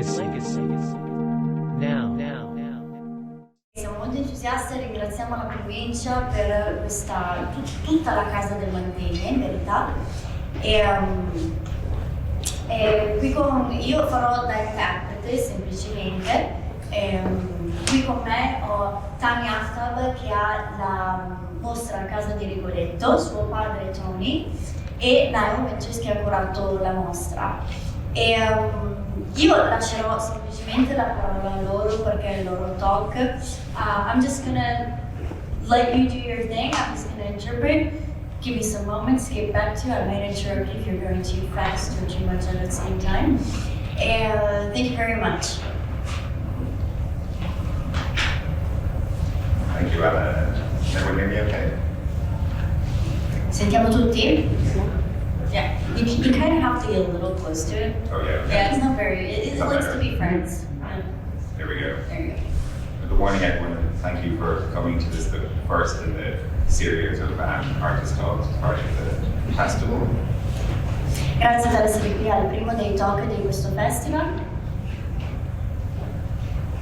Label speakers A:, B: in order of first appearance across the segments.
A: legacy. Now.
B: Siamo molto entusiasti e ringraziamo la provincia per tutta la Casa del Mantegna, in verità. E qui io farò da interprete semplicemente. Qui con me ho Tami Aftab che ha la mostra a Casa di Rigoletto, suo padre Tony, e Niall Winters che ha curato la mostra. Io lascerò semplicemente la parola a loro perché è il loro talk. I'm just gonna let you do your thing. I'm just gonna interpret. Give me some moments to get back to you. I might interrupt if you're going too fast or too much at the same time. Thank you very much.
C: Thank you, Anna. Everyone hear me okay?
B: Sentiamo tutti? Yeah. You kind of have to get a little close to it.
C: Oh, yeah. Okay.
B: Yeah, it's not very. It likes to be friends. Yeah.
C: Here we go.
B: There you go.
C: Good morning, everyone, and thank you for coming to this, the first in the series of artist talks, part of the festival.
B: Grazie per essere qui al primo dei talk di questo festival.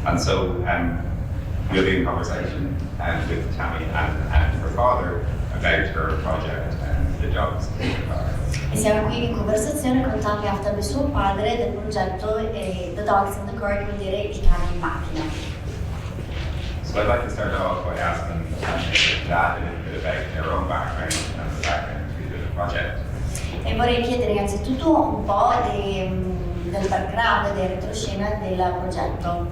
C: And so we'll be in conversation with Tami and her father about her project and the dogs in the car.
B: E siamo qui in conversazione con Tami Aftab e suo padre del progetto The Dogs in the Car, che vuol dire i cani in macchina.
C: So I'd like to start off by asking Dad a little bit about their own background and the background to the project.
B: E vorrei chiedere innanzitutto un po' del background, del retroscena del progetto.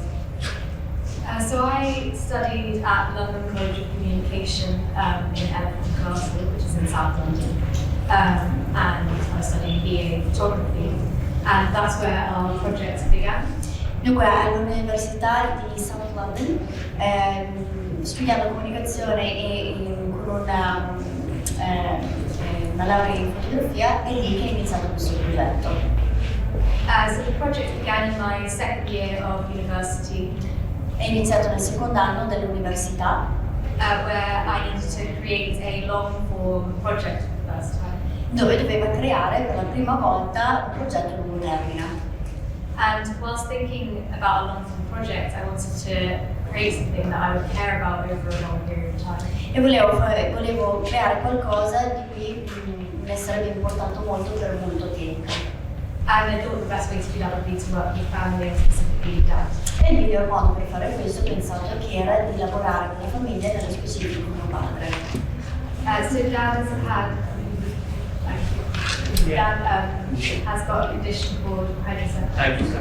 D: So I studied at London College of Communication in Elephant Castle, which is in South London, and I studied BA photography, and that's where our project began.
B: Dunque all'Università di South London, studiando comunicazione e con una laurea in fotografia, è lì che è iniziato questo progetto.
D: So the project began in my second year of university.
B: È iniziato nel secondo anno dell'università,
D: where I needed to create a long-form project for the first time.
B: dove doveva creare per la prima volta un progetto lungo termine.
D: And whilst thinking about a long-term project, I wanted to create something that I would care about over a long period of time.
B: E volevo creare qualcosa di cui mi sarebbe importato molto per molto tempo.
D: And I thought the best way to do that would be to work with family and specifically dad.
B: E il miglior modo per fare questo ho pensato che era di lavorare con la famiglia, nello specifico con mio padre.
D: So dad has had, dad has got a condition called hydrocephalus.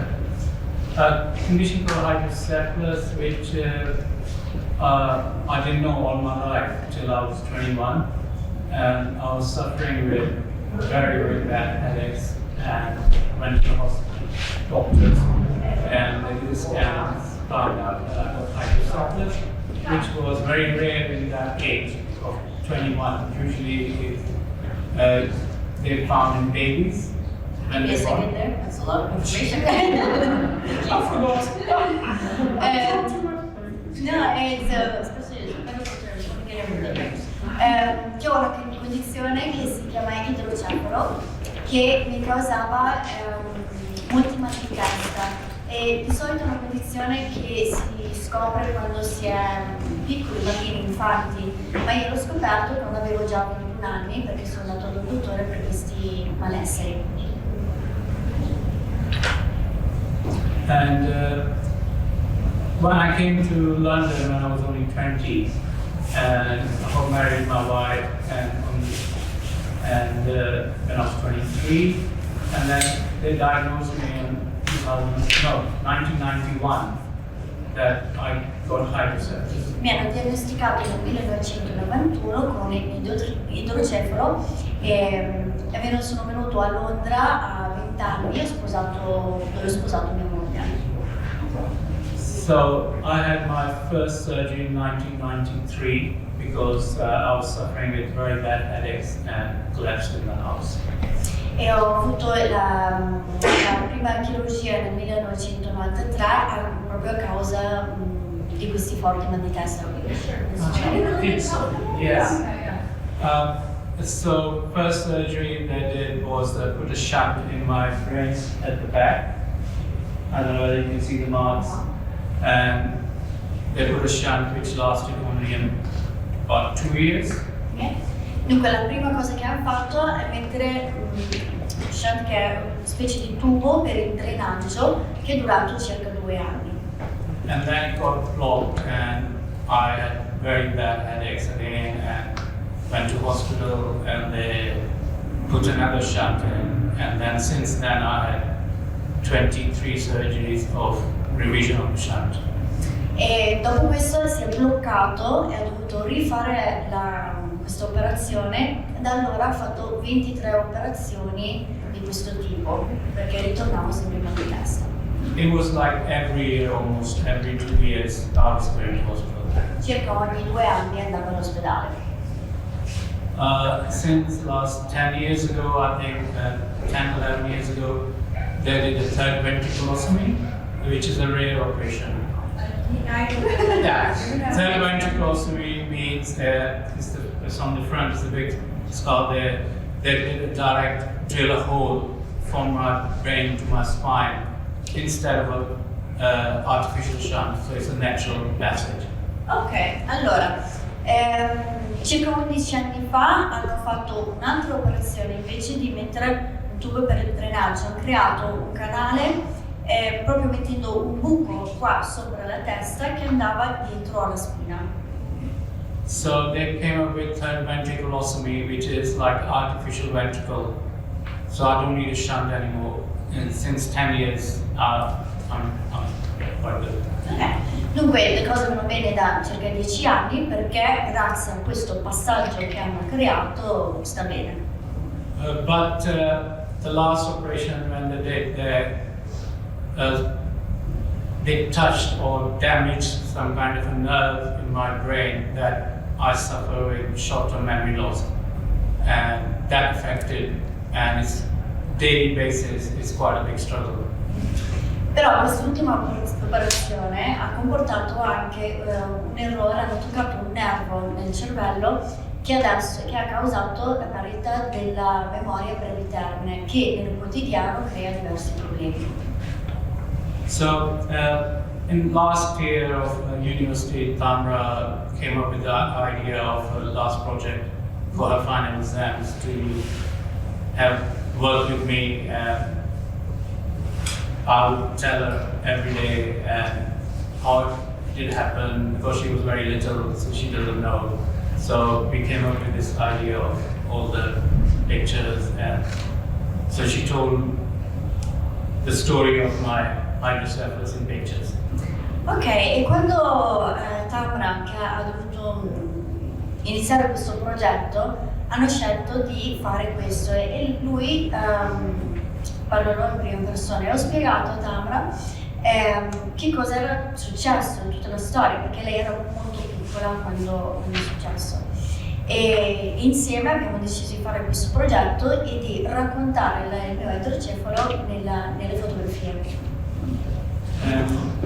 E: Condition called hydrocephalus, which I didn't know all my life till I was 21, and I was suffering with very, very bad headaches, and went to the hospital, doctors, and they did scans, found out that I got hydrocephalus, which was very rare in that age of 21. Usually they found in babies. When
B: Yes,
E: they
B: I
E: born.
B: get there. That's a lot of information.
E: I forgot.
B: No, especially get everything right. Che ho una condizione che si chiama idrocefalo, che mi causava molti mal di testa, e di solito è una condizione che si scopre quando si è piccoli, bambini, infanti, ma io l'ho scoperto quando avevo già 21 anni perché sono andato dal dottore per questi malesseri.
E: And when I came to London when I was only 20, and I got married my wife, and when I was 23, and then they diagnosed me in 1991 that I got hydrocephalus.
B: Mi hanno diagnosticato nel 1991 con idrocefalo e sono venuto a Londra a 20 anni, dove ho sposato mia moglie.
E: So I had my first surgery in 1993 because I was suffering with very bad headaches and collapsed in the house.
B: E ho avuto la prima chirurgia nel 1993 proprio a causa di questi forti mal di testa.
E: I think so, yes. So first surgery they did was put a shunt in my brain at the back. I don't know whether you can see the marks. And they put a shunt which lasted only about 2 years.
B: Ok? Dunque la prima cosa che hanno fatto è mettere un shunt, che è una specie di tubo per il drenaggio, che è durato circa 2 anni.
E: And then it got blocked, and I had very bad headaches again, and went to hospital, and they put another shunt in. And then since then I had 23 surgeries of revision of the shunt.
B: E dopo questo si è bloccato e ha dovuto rifare questa operazione, e da allora ha fatto 23 operazioni di questo tipo, perché ritornavo sempre mal di testa.
E: It was like every year, almost every 2 years, I was going to hospital.
B: Circa ogni 2 anni andavo all'ospedale.
E: Since last 10 years ago, I think 10, 11 years ago, they did a third ventriculostomy, which is a rare operation. Yeah, third ventriculostomy means it's on the front, it's a big skull there. They did a direct drill a hole from my brain to my spine instead of an artificial shunt, so it's a natural passage.
B: Ok, allora, circa 11 anni fa hanno fatto un'altra operazione, invece di mettere un tubo per il drenaggio, hanno creato un canale proprio mettendo un buco qua sopra la testa che andava dietro alla spina.
E: So they came up with third ventriculostomy, which is like artificial ventricle. So I don't need a shunt anymore. And since 10 years, I'm quite good.
B: Ok, dunque le cose vanno bene da circa 10 anni perché grazie a questo passaggio che hanno creato sta bene.
E: But the last operation when they did, they touched or damaged some kind of a nerve in my brain that I suffer with short-term memory loss, and that affected, and it's daily basis is quite a big struggle.
B: Però quest'ultima operazione ha comportato anche un errore, hanno toccato un nervo nel cervello che ha causato la perdita della memoria a breve termine, che nel quotidiano crea diversi problemi.
E: So in last year of university, Tamra came up with the idea of a last project for her final exams to have work with me, and I would tell her every day how it did happen, because she was very little, so she doesn't know. So we came up with this idea of all the pictures, and so she told the story of my hydrocephalus in pictures.
B: Ok, e quando Tamra che ha dovuto iniziare questo progetto, hanno scelto di fare questo e lui, parlerò in prima persona, e ho spiegato a Tamra che cosa era successo in tutta la storia, perché lei era molto piccola quando è successo. E insieme abbiamo deciso di fare questo progetto e di raccontare il mio idrocefalo nelle fotografie.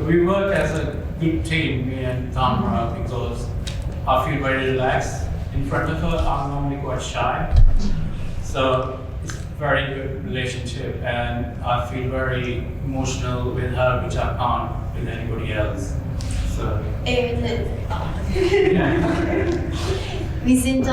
E: We work as a good team, me and Tamra, because I feel very relaxed in front of her. I'm normally quite shy, so it's a very good relationship, and I feel very emotional with her, which I can't with anybody else. So
B: Mi sento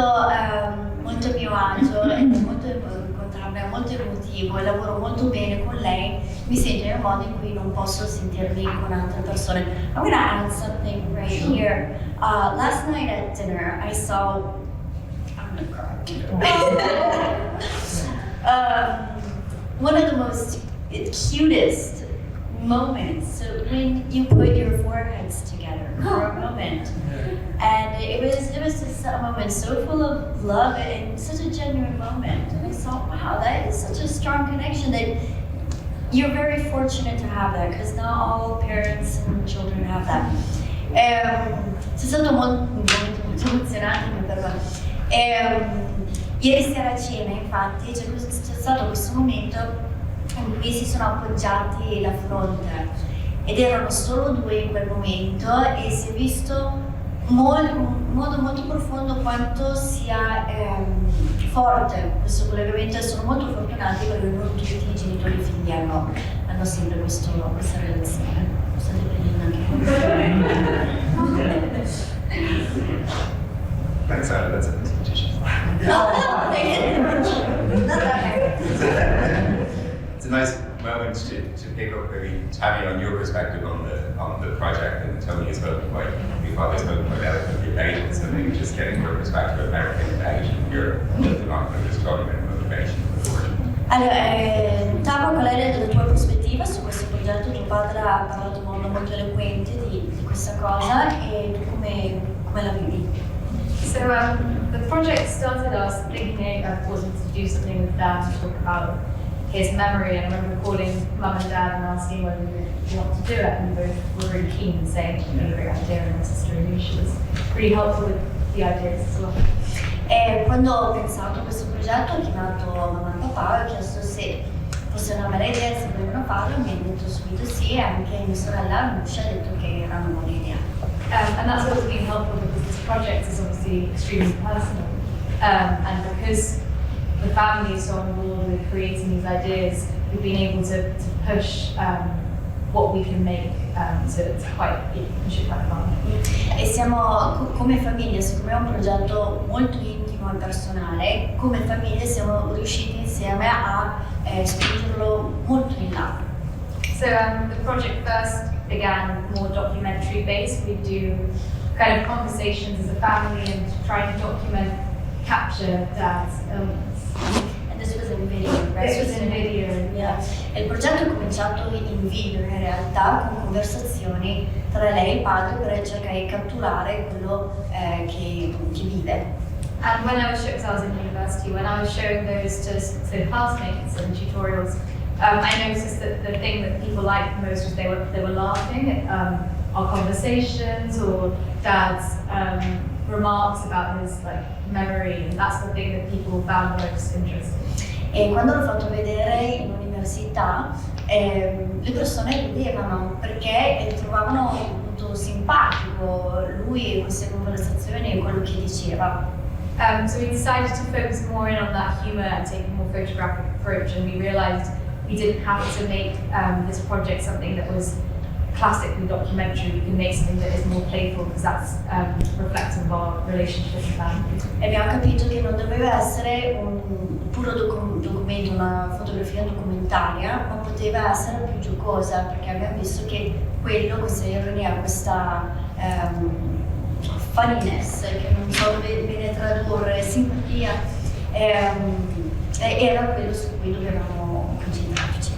B: molto a mio agio ed è molto incontrarla, è molto emotivo e lavoro molto bene con lei. Mi sento in un modo in cui non posso sentirmi con altre persone. I'm gonna add something right here. Last night at dinner, I saw. I'm gonna cry. One of the most cutest moments. So when you put your foreheads together for a moment. And it was just a moment so full of love and such a genuine moment. And I thought, wow, that is such a strong connection that you're very fortunate to have that, because not all parents and children have that. È stato un momento molto emozionante, mi perdono. Ieri sera a cena, infatti, c'è stato questo momento in cui si sono appoggiati la fronte ed erano solo due in quel momento e si è visto in modo molto profondo quanto sia forte questo collegamento, e sono molto fortunati perché non tutti i genitori figli hanno hanno sempre questa relazione. State prendendo anche
C: Thanks, Anna. That's a presentation. It's a nice moment to pick up maybe Tami on your perspective on the project, and Tony has spoken quite, your father's spoken quite eloquently about it, so maybe just getting your perspective of everything about your development, just talking about motivation of the project.
B: Allora, Tami, qual è la tua prospettiva su questo progetto? Tuo padre ha parlato in modo molto eloquente di questa cosa e tu come la vivi?
D: So the project started us thinking of wanting to do something with Dad to talk about his memory, and I remember calling Mum and Dad and asking whether we would want to do it, and both were really keen and saying it would be a great idea, and my sister knew she was really helpful with the ideas as well.
B: E quando ho pensato a questo progetto ho chiamato mamma e papà e ho chiesto se fosse una bella idea, se volevano farlo, mi hanno detto subito sì, e anche mia sorella Lucia ha detto che era una buona idea.
D: And that's also been helpful because this project is obviously extremely personal, and because the family is so on board with creating these ideas, we've been able to push what we can make, so it's quite, push it quite far.
B: E siamo come famiglia, siccome è un progetto molto intimo e personale, come famiglia siamo riusciti insieme a spingerlo molto in là.
D: So the project first began more documentary based. We do kind of conversations as a family and try to capture Dad's illness.
B: And this was in video, right?
D: This was in video,
B: Yeah. E il progetto è cominciato in video in realtà, con conversazioni tra lei e il padre per cercare di catturare quello che vive.
D: And when I was showing, I was in university, when I was showing those to classmates and tutorials, I noticed that the thing that people liked most was they were laughing at our conversations or Dad's remarks about his memory, and that's the thing that people found most interesting.
B: E quando l'ho fatto vedere in università, le persone ridevano perché trovavano molto simpatico lui e queste conversazioni e quello che diceva.
D: So we decided to focus more in on that humor and take a more photographic approach, and we realized we didn't have to make this project something that was classically documentary. We can make something that is more playful because that's reflective of our relationship and family.
B: E abbiamo capito che non doveva essere un puro documento, una fotografia documentaria, ma poteva essere più giocosa, perché abbiamo visto che questa ironia, questa funniness, che non so bene tradurre, simpatia, era quello su cui dovevamo concentrarci.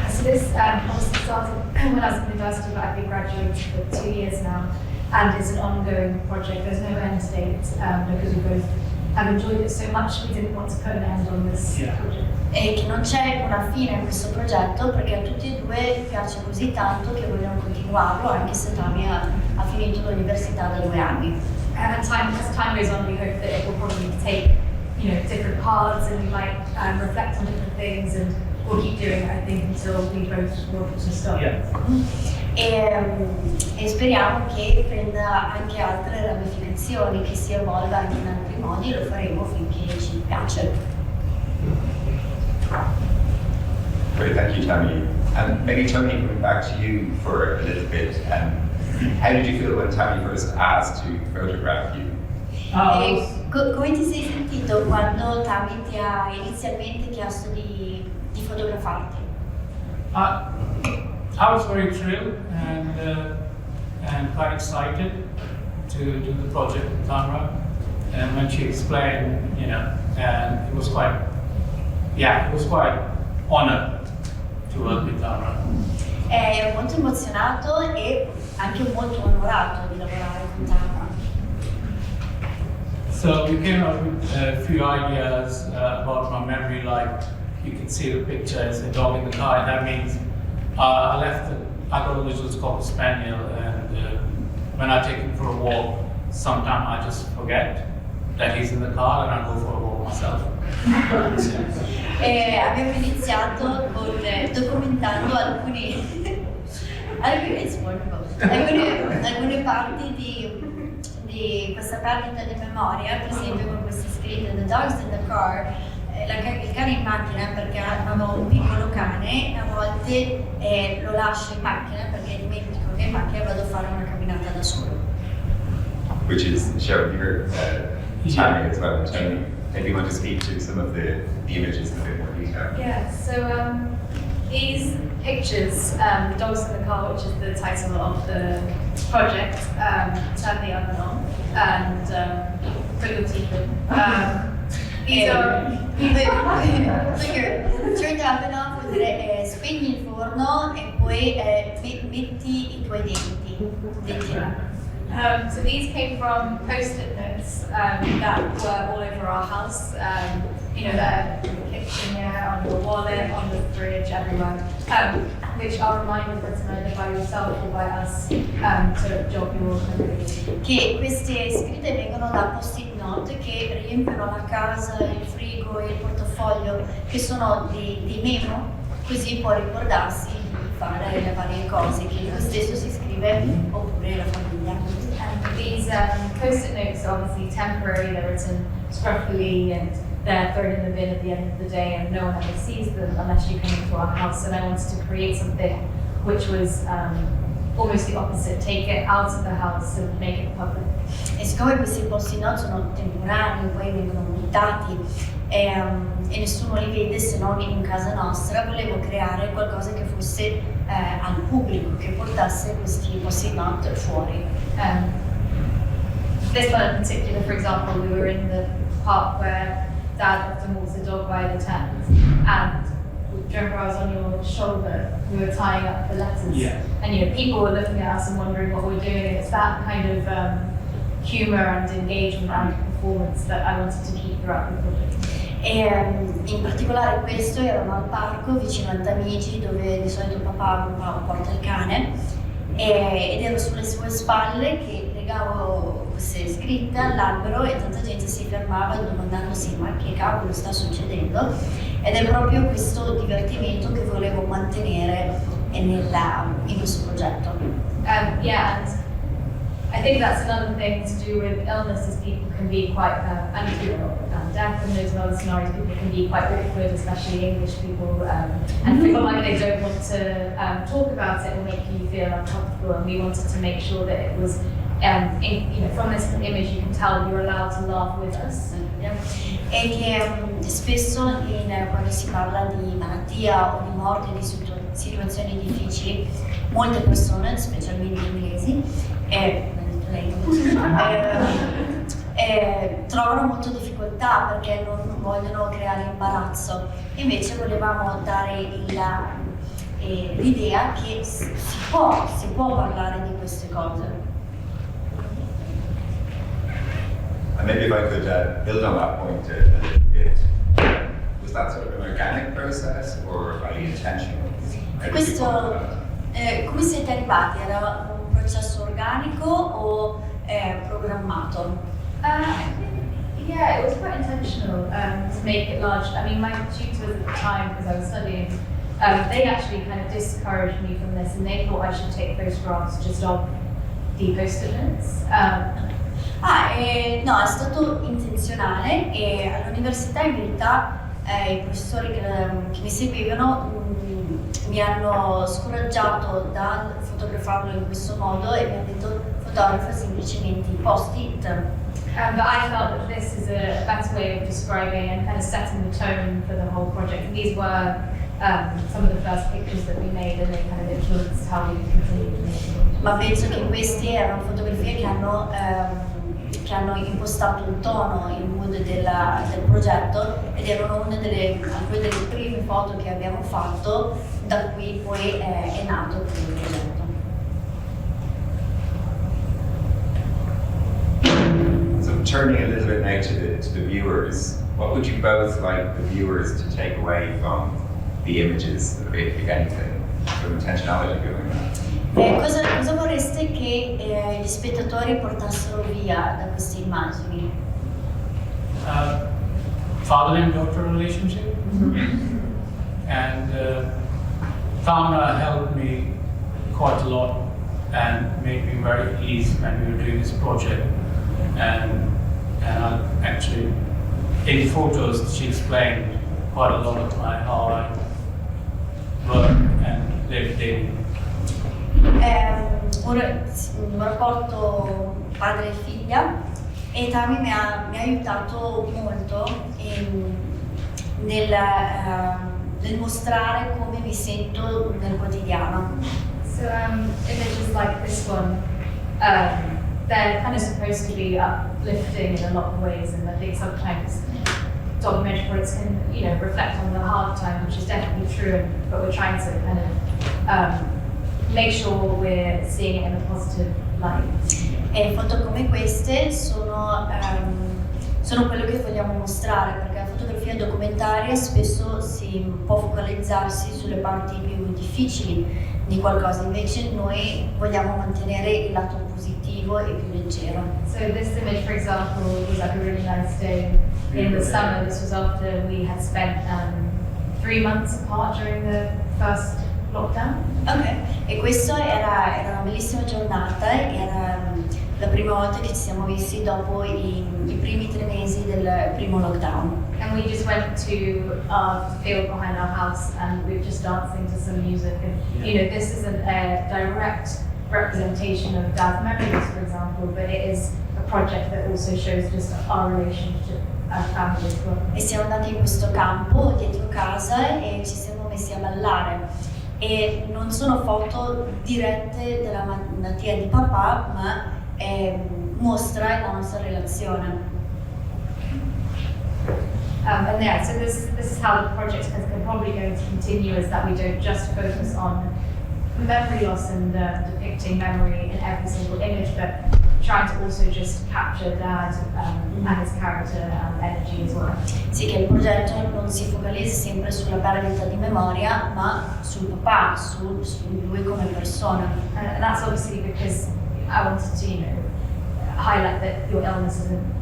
D: So this obviously started when I was in university, but I've been graduating for 2 years now, and it's an ongoing project. There's no end date because we both have enjoyed it so much. We didn't want to put an end on this project.
B: E che non c'è una fine a questo progetto perché a tutti e due piace così tanto che vogliamo continuarlo, anche se Tami ha finito l'università da 2 anni.
D: And as time goes on, we hope that it will probably take different paths, and we might reflect on different things, and we'll keep doing it, I think, until we both want to stop.
E: Yeah.
B: E speriamo che prenda anche altre ramificazioni, che si evolva anche in altri modi, lo faremo finché ci piace.
C: Great, thank you, Tami. And maybe Tony, coming back to you for a little bit, how did you feel when Tami first asked to photograph you?
B: Come ti sei sentito quando Tami ti ha inizialmente chiesto di fotografarti?
E: I was very thrilled and quite excited to do the project with Tamara, and when she explained, and it was quite honored to work with Tamara.
B: Ero molto emozionato e anche molto onorato di lavorare con Tamara.
E: So we came up with a few ideas about my memory, like you can see the picture, it's a dog in the car, and that means I got a little Cocker Spaniel, and when I take him for a walk, sometimes I just forget that he's in the car and I go for a walk myself.
B: Abbiamo iniziato documentando alcune parti di questa perdita di memoria, per esempio con questi scritti The Dog's in the Car, il cane in macchina perché hanno un piccolo cane e a volte lo lascio in macchina perché dimentico che in macchina vado a fare una camminata da solo.
C: Which is shown here, Tami as well. Tami, maybe you want to speak to some of the images in a bit more detail.
D: Yeah, so these pictures, the dogs in the car, which is the title of the project, dialogano, and progetto. These are
B: Dialogano vuol dire spegni il forno e poi metti i tuoi denti.
D: So these came from post-it notes that were all over our house. You know, the kitchen, yeah, on the wallet, on the fridge, everywhere. Which are reminders written either by yourself or by us to jog your memory.
B: Che queste scritte vengono da post-it note che riempiono la casa, il frigo, il portafoglio, che sono dei memo, così può ricordarsi di fare le varie cose che lui stesso si scrive oppure la famiglia.
D: And these post-it notes are obviously temporary, they're written scruffily and they're thrown in the bin at the end of the day and no one ever sees them unless you come into our house. And I wanted to create something which was almost the opposite, take it out of the house and make it public.
B: E siccome questi post-it note sono temporanei, poi vengono buttati e nessuno li vede se non in casa nostra, volevo creare qualcosa che fosse al pubblico, che portasse questi post-it note fuori.
D: This one in particular, for example, we were in the park where Dad often walks the dog by the Thames, and do you remember I was on your shoulder, we were tying up the letters,
E: Yeah.
D: and you know, people were looking at us and wondering what we're doing, and it's that kind of humour and engagement and performance that I wanted to keep throughout the project.
B: E in particolare questo erano al parco vicino al Tamigi dove di solito papà porta il cane ed ero sulle sue spalle che legavo queste scritte all'albero e tanta gente si fermava domandandosi ma che cavolo sta succedendo, ed è proprio questo divertimento che volevo mantenere in questo progetto.
D: Yeah, and I think that's another thing to do with illness is people can be quite, and death and those other scenarios, people can be quite awkward, especially English people, and feel like they don't want to talk about it or make you feel uncomfortable, and we wanted to make sure that it was, you know, from this image you can tell you're allowed to laugh with us.
B: E che spesso quando si parla di malattia o di morte, di situazioni difficili, molte persone, specialmente inglesi, trovano molto difficoltà perché non vogliono creare imbarazzo. Invece volevamo dare l'idea che si può parlare di queste cose.
C: And maybe if I could build on that point a little bit, was that sort of an organic process or highly intentional?
B: Questo, come siete arrivati? Era un processo organico o programmato?
D: I think, yeah, it was quite intentional to make it large. I mean, my tutors at the time, because I was studying, they actually kind of discouraged me from this, and they thought I should take photographs just of the post-it notes.
B: No, è stato intenzionale e all'università in verità i professori che mi seguivano mi hanno scoraggiato dal fotografarlo in questo modo e mi hanno detto fotografa semplicemente i post-it.
D: But I felt that this is a better way of describing and kind of setting the tone for the whole project. And these were some of the first pictures that we made, and they kind of influenced how we continued to make them.
B: Ma penso che queste erano fotografie che hanno impostato il tono, il mood del progetto, ed erano alcune delle prime foto che abbiamo fatto, da cui poi è nato il progetto.
C: So turning a little bit now to the viewers, what would you both like the viewers to take away from the images, if anything, from intentionality going on?
B: Cosa vorreste che gli spettatori portassero via da queste immagini?
E: Father and daughter relationship, and Tami helped me quite a lot and made me very easy when we were doing this project, and I actually in photos she explained quite a lot of how I work and live daily.
B: È un rapporto padre e figlia e Tami mi ha aiutato molto nel mostrare come mi sento nel quotidiano.
D: So images like this one, they're kind of supposed to be uplifting in a lot of ways, and I think sometimes documentary projects can, reflect on the hard times, which is definitely true. But we're trying to kind of make sure we're seeing it in a positive light.
B: E foto come queste sono quello che vogliamo mostrare, perché la fotografia documentaria spesso si può focalizzarsi sulle parti più difficili di qualcosa, invece noi vogliamo mantenere il lato positivo e più leggero.
D: So this image, for example, was like a really nice day in the summer. This was after we had spent 3 months apart during the first lockdown.
B: Ok, e questa era una bellissima giornata, era la prima volta che ci siamo visti dopo i primi 3 mesi del primo lockdown.
D: And we just went to our field behind our house and we were just dancing to some music. And this isn't a direct representation of Dad's memories, for example, but it is a project that also shows just our relationship as family as well.
B: E siamo andati in questo campo dietro casa e ci siamo messi a ballare. E non sono foto dirette della malattia di papà, ma mostra la nostra relazione.
D: And yeah, so this is how the project is probably going to continue, is that we don't just focus on memory loss and depicting memory in every single image, but trying to also just capture Dad and his character and energy as well.
B: Sì, che il progetto non si focalizzi sempre sulla perdita di memoria, ma sul papà, su lui come persona.
D: And that's obviously because I wanted to, highlight that your illness isn't,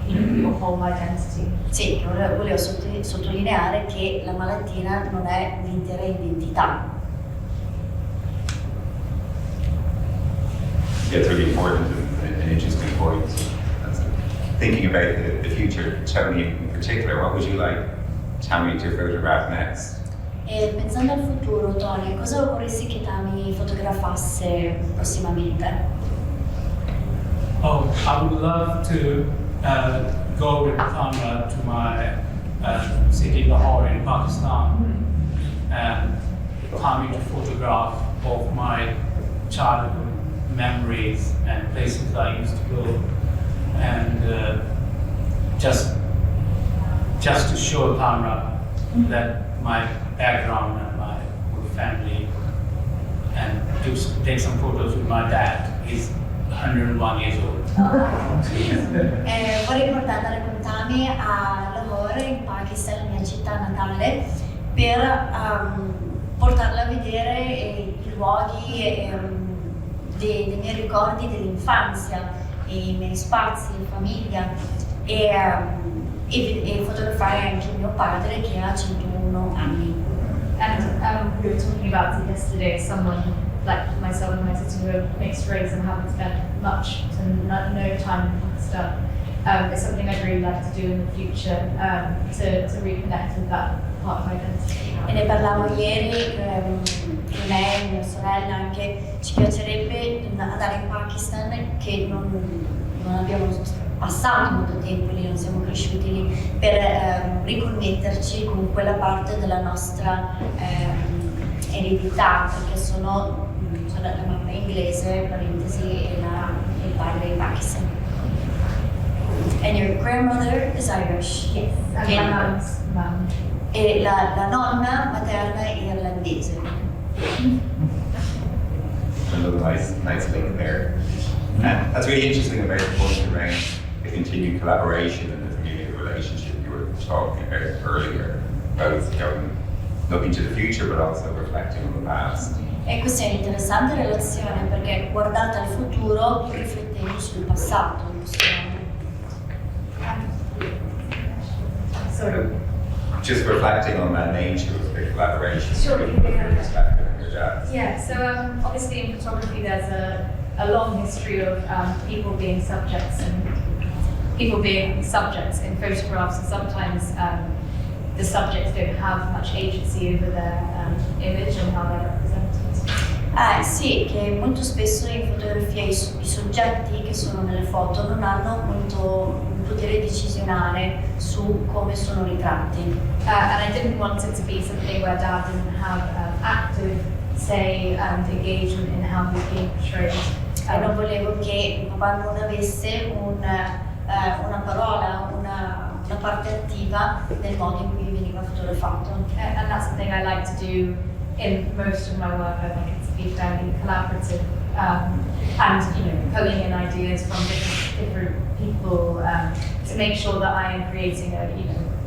D: your whole identity.
B: Sì, volevo sottolineare che la malattia non è l'intera identità.
C: Yeah, it's really important and an interesting point. Thinking about the future, Tami in particular, what would you like Tami to photograph next?
B: E pensando al futuro, Tony, cosa vorresti che Tami fotografasse prossimamente?
E: Oh, I would love to go with the camera to my city, Lahore in Pakistan, and Tami to photograph of my childhood memories and places I used to go, and just to show Tamra that my background and my whole family, and take some photos with my dad. He's 101 years old.
B: Vorrei andare con Tami a Lahore, in Pakistan, la mia città natale, per portarla a vedere i luoghi dei miei ricordi dell'infanzia, i miei spazi, la famiglia, e fotografare anche mio padre che ha 101 anni.
D: And we were talking about it yesterday, someone like myself and my sister who are mixed race and haven't spent much to no time in Pakistan. It's something I'd really like to do in the future, to reconnect with that part of my identity.
B: E ne parlavo ieri con me, mia sorella anche, ci piacerebbe andare in Pakistan, che non abbiamo passato molto tempo lì, non siamo cresciuti lì, per riconnetterci con quella parte della nostra eredità, perché sono la mamma inglese, parentesi, e il padre in Pakistan. And your grandmother is Irish?
D: Yes, and my mom's mom.
B: E la nonna materna è irlandese.
C: Another nice link there. And that's really interesting about the point around the continued collaboration and the community relationship you were talking about earlier, both looking to the future but also reflecting on the past.
B: E questa è un'interessante relazione, perché guardate al futuro riflettendo sul passato.
D: Sorry.
C: Just reflecting on that nature of the collaboration.
D: Sure.
C: From your perspective and your dad's.
D: Yeah, so obviously in photography there's a long history of people being subjects, and people being subjects in photographs, and sometimes the subjects don't have much agency over their image and how they're represented.
B: Sì, che molto spesso in fotografia i soggetti che sono nelle foto non hanno molto potere decisionale su come sono ritratti.
D: And I didn't want it to be something where Dad didn't have active say and engagement in how he was being portrayed.
B: E non volevo che papà non avesse una parola, una parte attiva nel modo in cui veniva fotografato.
D: And that's something I like to do in most of my work. I think it's to be fairly collaborative and pulling in ideas from different people to make sure that I am creating a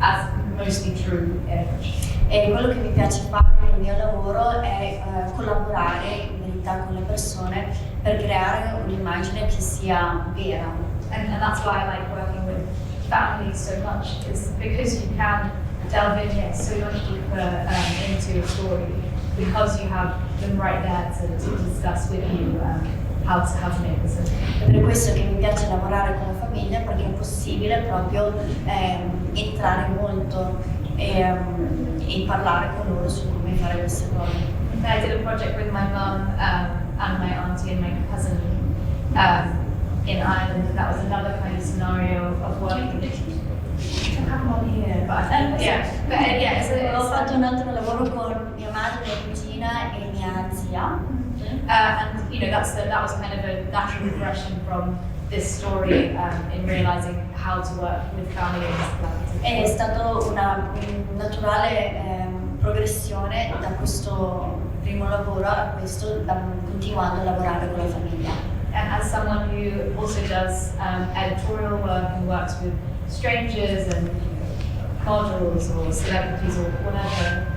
D: as mostly true image.
B: E quello che mi piace fare nel mio lavoro è collaborare in verità con le persone per creare un'immagine che sia vera.
D: And that's why I like working with families so much, is because you can delve in so much deeper into a story, because you have them right there to discuss with you how to make this.
B: È per questo che mi piace lavorare con la famiglia, perché è possibile proprio entrare molto e parlare con loro su come fare queste cose.
D: I did a project with my mum and my auntie and my cousin in Ireland, and that was another kind of scenario of working. I don't have one here, but
B: Ho fatto un altro lavoro con mia madre, mia cugina e mia zia.
D: And that was kind of a natural progression from this story in realizing how to work with family and collaborative.
B: È stato una naturale progressione da questo primo lavoro a questo, continuando a lavorare con la famiglia.
D: And as someone who also does editorial work and works with strangers and models or celebrities or whatever,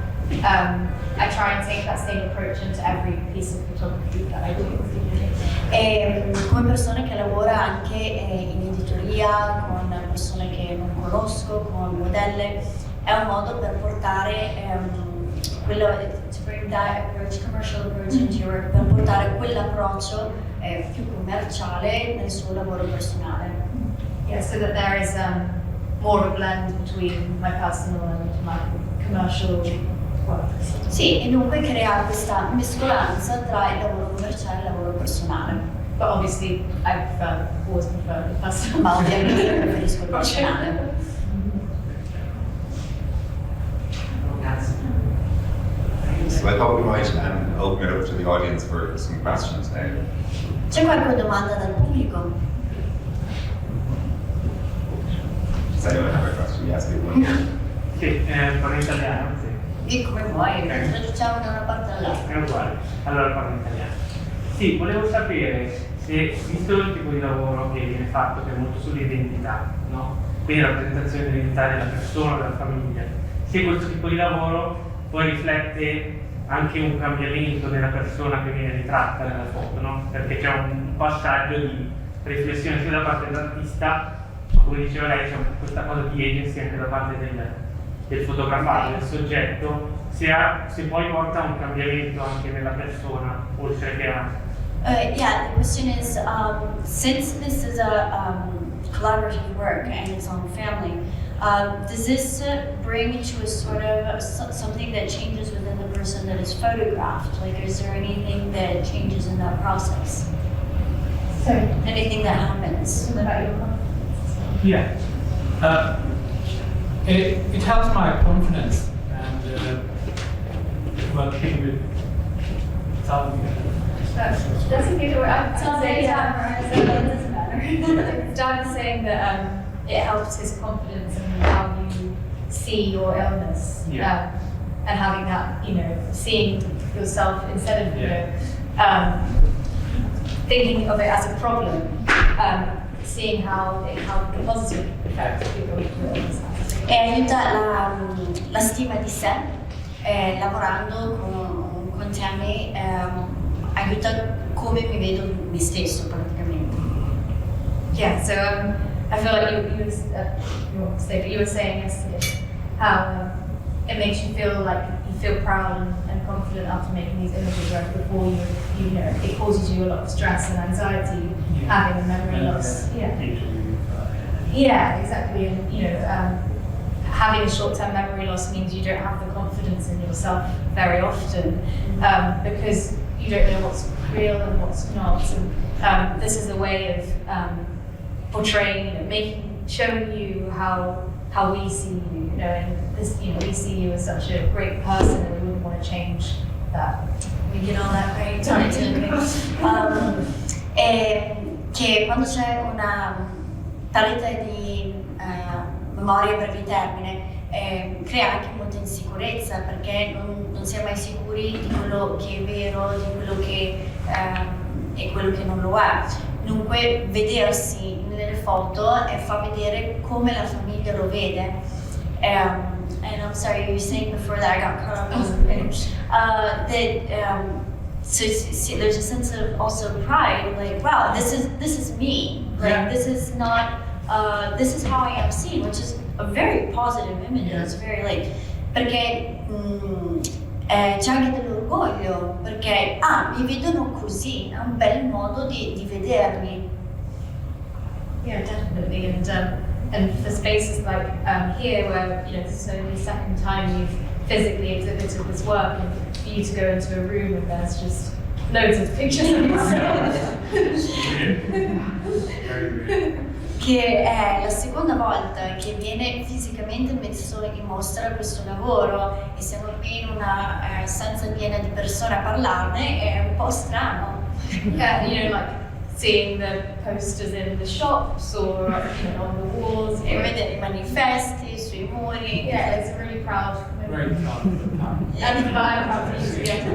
D: I try and take that same approach into every piece of photography that I do.
B: E come persona che lavora anche in editoria, con persone che non conosco, con modelle, è un modo per portare quello, to bring that approach, commercial approach into your work, per portare quell'approccio più commerciale nel suo lavoro personale.
D: Yeah, so that there is more of a blend between my personal and my commercial work.
B: Sì, e dunque crea questa mescolanza tra il lavoro commerciale e il lavoro personale.
D: But obviously I always prefer the personal.
B: Ma ovviamente preferisco il personale.
C: So I thought we might open it up to the audience for some questions now.
B: C'è qualche domanda dal pubblico?
C: Does anyone have a question? Yes, people.
F: Sì, parlo in italiano, sì.
B: E come vuoi, traduciamo da una parte all'altra.
F: È uguale, allora parlo in italiano. Sì, volevo sapere se, visto il tipo di lavoro che viene fatto, che è molto sull'identità, no? Quindi la rappresentazione dell'identità della persona, della famiglia, se questo tipo di lavoro poi riflette anche un cambiamento nella persona che viene ritratta nella foto, no? Perché c'è un passaggio di riflessione sia da parte dell'artista, come diceva lei, c'è questa cosa di agency anche da parte del fotografato, del soggetto, se poi porta a un cambiamento anche nella persona, oltre che a...
B: Yeah, the question is, since this is a collaborative work and it's on family, does this bring to a sort of something that changes within the person that is photographed? Like, is there anything that changes in that process?
D: Sorry.
B: Anything that happens?
D: About your confidence?
E: Yeah. It helps my confidence and working with Tami.
D: That's a good word. I'd say it doesn't matter. Dan is saying that it helps his confidence and how you see your illness,
E: Yeah.
D: and having that, seeing yourself instead of thinking of it as a problem, seeing how the positive effect of your illness has.
B: E aiuta la stima di sé, lavorando con Tami, aiuta come mi vedo me stesso praticamente.
D: Yeah, so I feel like you were saying yesterday how it makes you feel like you feel proud and confident after making these images, whereas before it causes you a lot of stress and anxiety having a memory loss. Yeah. Yeah, exactly. And having short-term memory loss means you don't have the confidence in yourself very often because you don't know what's real and what's not. And this is a way of portraying, showing you how we see you, and this, we see you as such a great person, and we wouldn't want to change that. We get all that right.
B: Che quando c'è una parete di memoria a breve termine crea anche molta insicurezza perché non si è mai sicuri di quello che è vero, di quello che è quello che non lo è. Dunque vedersi nelle foto fa vedere come la famiglia lo vede. And I'm sorry, you were saying before that I got cut off. So there's a sense of also pride, like, wow, this is me. Like, this is not, this is how I am seen, which is a very positive image. It's very like, perché c'è anche dell'orgoglio, perché mi vedono così, è un bel modo di vedermi.
D: Yeah, definitely. And for spaces like here, where this is only the second time you've physically exhibited this work, and for you to go into a room and there's just loads of pictures of yourself.
B: Che è la seconda volta che viene fisicamente messo in mostra questo lavoro e siamo qui in una stanza piena di persone a parlarne, è un po' strano.
D: Yeah, like seeing the posters in the shops or on the walls.
B: E vedere i manifesti sui muri.
D: Yeah, it's really proud.
E: Very proud.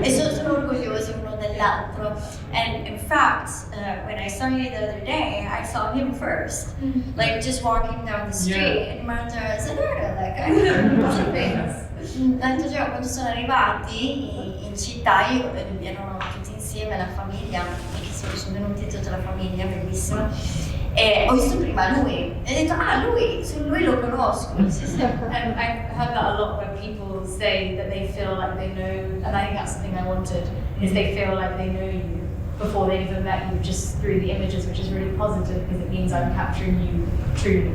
B: E sono orgogliosi uno dell'altro. And in fact, when I saw you the other day, I saw him first. Like just walking down the street, and Marta said, like, I know things. L'altro giorno quando sono arrivati in città, erano tutti insieme, la famiglia, sono venuti tutta la famiglia, bellissimo. E ho visto prima lui e ho detto, lui lo conosco.
D: And I've heard that a lot where people say that they feel like they know, and I think that's something I wanted, is they feel like they know you before they even met you just through the images, which is really positive because it means I'm capturing you truly.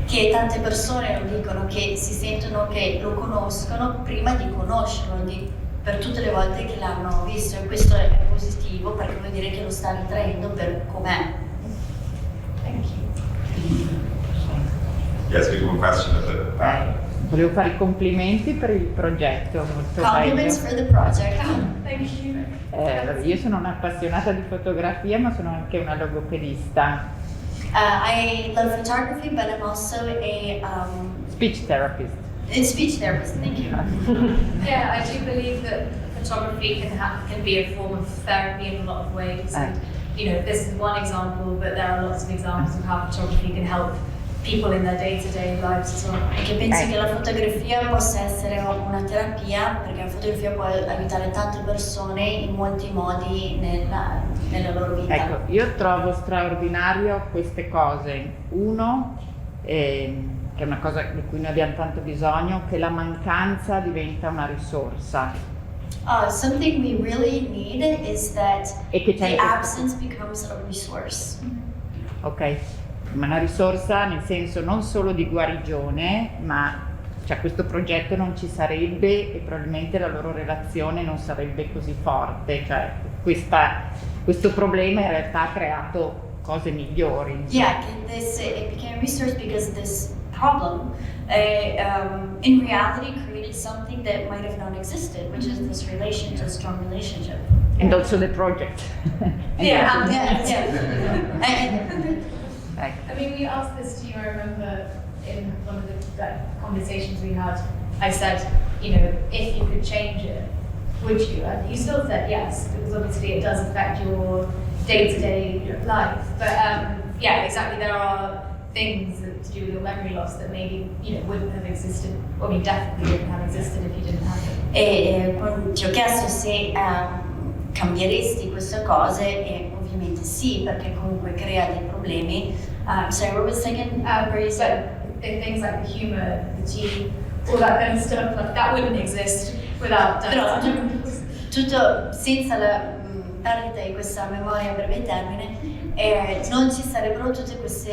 B: Che tante persone lo dicono, che si sentono che lo conoscono prima di conoscerlo, per tutte le volte che l'hanno visto, e questo è positivo perché vuol dire che lo sta ritraendo per com'è.
D: Thank you.
C: Yes, we have one question at the back.
G: Volevo fare i complimenti per il progetto, molto
B: Compliments
G: bello.
B: for the project.
D: Thank you.
G: Io sono un'appassionata di fotografia, ma sono anche una logopedista.
B: I love photography, but I'm also a
G: Speech therapist.
B: speech therapist. Thank you.
D: Yeah, I do believe that photography can be a form of therapy in a lot of ways. And, this is one example, but there are lots of examples of how photography can help people in their day-to-day lives as well.
B: Perché penso che la fotografia possa essere una terapia, perché la fotografia può aiutare tante persone in molti modi nella loro vita.
G: Ecco, io trovo straordinario queste cose. Uno, che è una cosa di cui noi abbiamo tanto bisogno, che la mancanza diventa una risorsa.
B: Something we really need is that
G: E che c'è
B: the absence becomes a resource.
G: Ok? Ma una risorsa nel senso non solo di guarigione, ma questo progetto non ci sarebbe e probabilmente la loro relazione non sarebbe così forte. Questo problema in realtà ha creato cose migliori.
B: Yeah, it became a resource because this problem in reality created something that might have not existed, which is this relationship, strong relationship.
G: And also the project.
B: Yeah.
D: I mean, we asked this to you, I remember in one of the conversations we had, I said, if you could change it, would you? And you still said yes, because obviously it does affect your day-to-day life. But yeah, exactly, there are things to do with your memory loss that maybe wouldn't have existed, or definitely wouldn't have existed if you didn't have it.
B: E ti ho chiesto se cambieresti queste cose e ovviamente sì, perché comunque crea dei problemi. So what was the second where you said
D: things like the humor, the tea, all that kind of stuff, like that wouldn't exist without
B: però tutto senza perdita di questa memoria a breve termine, non ci sarebbero tutti questi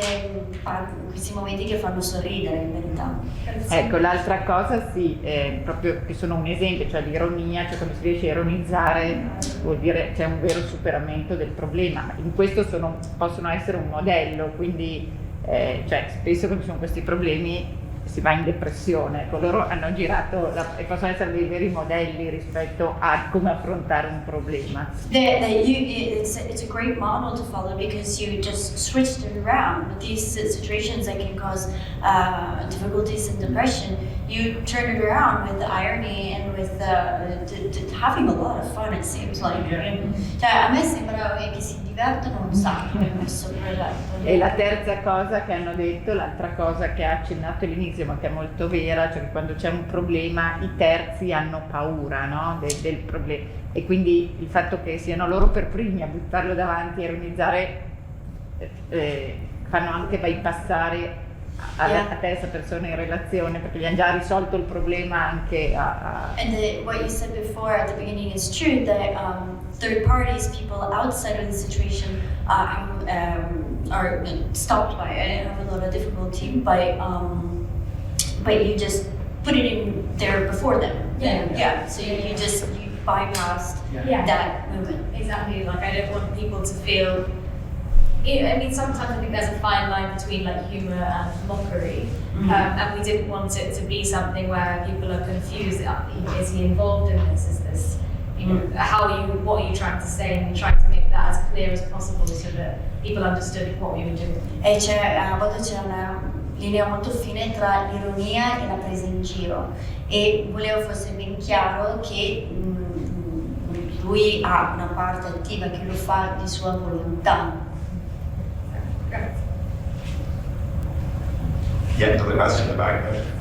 B: momenti che fanno sorridere in verità.
G: Ecco, l'altra cosa sì, proprio che sono un esempio, cioè l'ironia, cioè quando si riesce a ironizzare vuol dire c'è un vero superamento del problema. In questo possono essere un modello, quindi cioè, spesso quando ci sono questi problemi si va in depressione, ecco, loro hanno girato e possono essere dei veri modelli rispetto a come affrontare un problema.
B: It's a great model to follow because you just switched it around. These situations that can cause difficulties and depression, you turn it around with irony and with having a lot of fun, it seems like. Cioè, a me sembra che si divertono un sacco in questo progetto.
G: E la terza cosa che hanno detto, l'altra cosa che ha accennato all'inizio ma che è molto vera, cioè che quando c'è un problema i terzi hanno paura, no? del problema, e quindi il fatto che siano loro per primi a buttarlo davanti e ironizzare fanno anche bypassare a terza persona in relazione, perché gli hanno già risolto il problema anche
B: And what you said before at the beginning is true, that third parties, people outside of the situation, are stopped by it and have a lot of difficulty, but you just put it in there before them. So you bypassed that moment.
D: Exactly, like I don't want people to feel, I mean, sometimes I think there's a fine line between like humour and mockery, and we didn't want it to be something where people are confused. Is he involved in this? Is this, what are you trying to say? And we tried to make that as clear as possible so that people understood what we were doing.
B: E a volte c'è una linea molto fine tra l'ironia e la presa in giro, e volevo fosse ben chiaro che lui ha una parte attiva che lo fa di sua volontà.